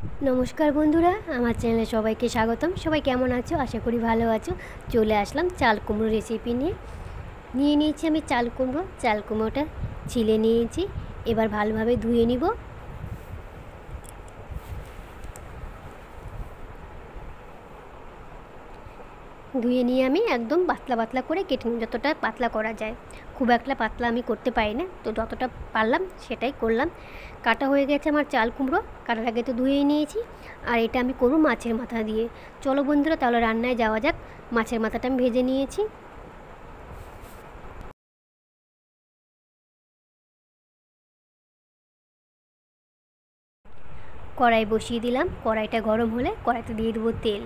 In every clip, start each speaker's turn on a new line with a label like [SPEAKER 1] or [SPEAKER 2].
[SPEAKER 1] নমস্কার বন্ধুরা, আমার চ্যানেলে সবাইকে স্বাগতম। সবাই কেমন আছো? আশা করি ভালো আছো। চলে আসলাম চাল কুমড়ো রেসিপি নিয়ে নিয়েছি আমি চাল কুমড়োটা ছিলে নিয়েছি। এবার ভালোভাবে ধুয়ে নিব। ধুয়ে নিয়ে আমি একদম পাতলা পাতলা করে কেটে নিই, যতটা পাতলা করা যায়। খুব একটা পাতলা আমি করতে পারি না, তো যতটা পারলাম সেটাই করলাম। কাটা হয়ে গেছে আমার চাল কুমড়ো, কাটার আগে তো ধুয়েই নিয়েছি। আর এটা আমি করব মাছের মাথা দিয়ে। চলো বন্ধুরা, তাহলে রান্নায় যাওয়া যাক। মাছের মাথাটা আমি ভেজে নিয়েছি। কড়াই বসিয়ে দিলাম। কড়াইটা গরম হলে কড়াইতে দিয়ে দেবো তেল।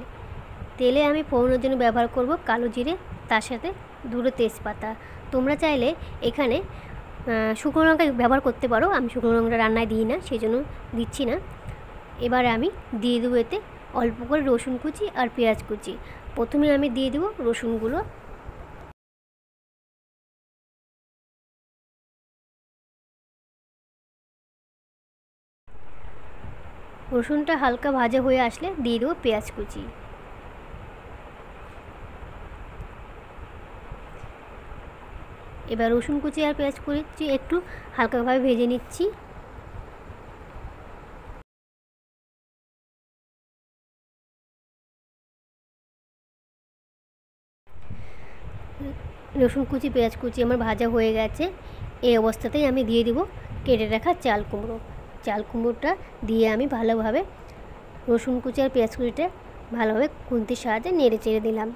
[SPEAKER 1] তেলে আমি ফোড়নের জন্য ব্যবহার করব কালো জিরে, তার সাথে দুটো তেজপাতা। তোমরা চাইলে এখানে শুকনো লঙ্কা ব্যবহার করতে পারো। আমি শুকনো লঙ্কাটা রান্নায় দিই না, সেই জন্য দিচ্ছি না। এবার আমি দিয়ে দেবো এতে অল্প করে রসুন কুচি আর পেঁয়াজ কুচি। প্রথমে আমি দিয়ে দেবো রসুনগুলো। রসুনটা হালকা ভাজা হয়ে আসলে দিয়ে দেবো পেঁয়াজ কুচি। এবার রসুন কুচি আর পেঁয়াজ কুচি একটু হালকাভাবে ভেজে নিচ্ছি। রসুন কুচি পেঁয়াজ কুচি আমার ভাজা হয়ে গেছে। এই অবস্থাতেই আমি দিয়ে দেবো কেটে রাখা চাল কুমড়োটা দিয়ে আমি ভালোভাবে রসুন কুচি আর পেঁয়াজ কুচিটা ভালোভাবে খুন্তির সাহায্যে নেড়ে চেড়ে দিলাম।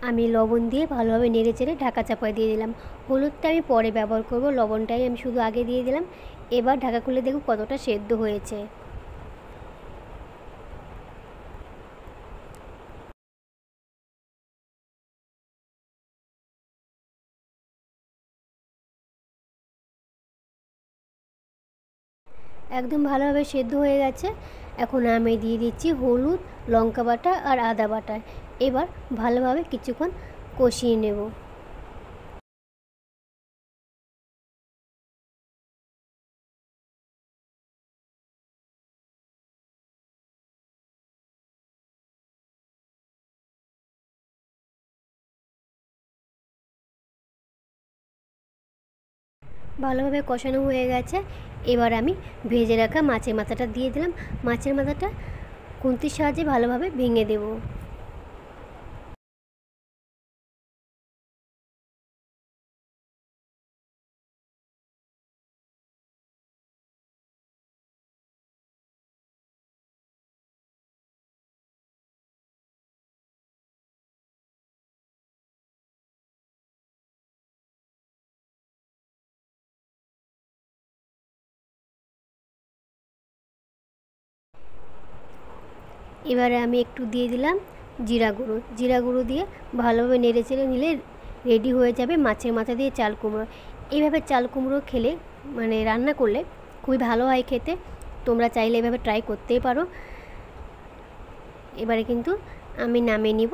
[SPEAKER 1] আমি লবণ দিয়ে ভালোভাবে নেড়ে চেড়ে ঢাকা চাপা দিয়ে দিলাম। হলুদটা আমি পরে ব্যবহার করব, লবণটাই আমি শুধু আগে দিয়ে দিলাম। এবার ঢাকা খুলে দেখব কতটা সেদ্ধ হয়েছে। একদম ভালোভাবে সেদ্ধ হয়ে গেছে। এখন আমি দিয়ে দিচ্ছি হলুদ, লঙ্কা বাটা আর আদা বাটা। এবার ভালোভাবে কিছুক্ষণ কষিয়ে নেব। ভালোভাবে কষানো হয়ে গেছে। এবার আমি ভেজে রাখা মাছের মাথাটা দিয়ে দিলাম। মাছের মাথাটা খুন্তির সাহায্যে ভালোভাবে ভেঙে দেব। এবারে আমি একটু দিয়ে দিলাম জিরা গুঁড়ো দিয়ে ভালোভাবে নেড়ে চেড়ে নিলে রেডি হয়ে যাবে মাছের মাথা দিয়ে চাল কুমড়ো। এইভাবে চাল কুমড়ো খেলে রান্না করলে খুবই ভালো হয় খেতে। তোমরা চাইলে এভাবে ট্রাই করতেই পারো। এবারে কিন্তু আমি নামিয়ে নিব।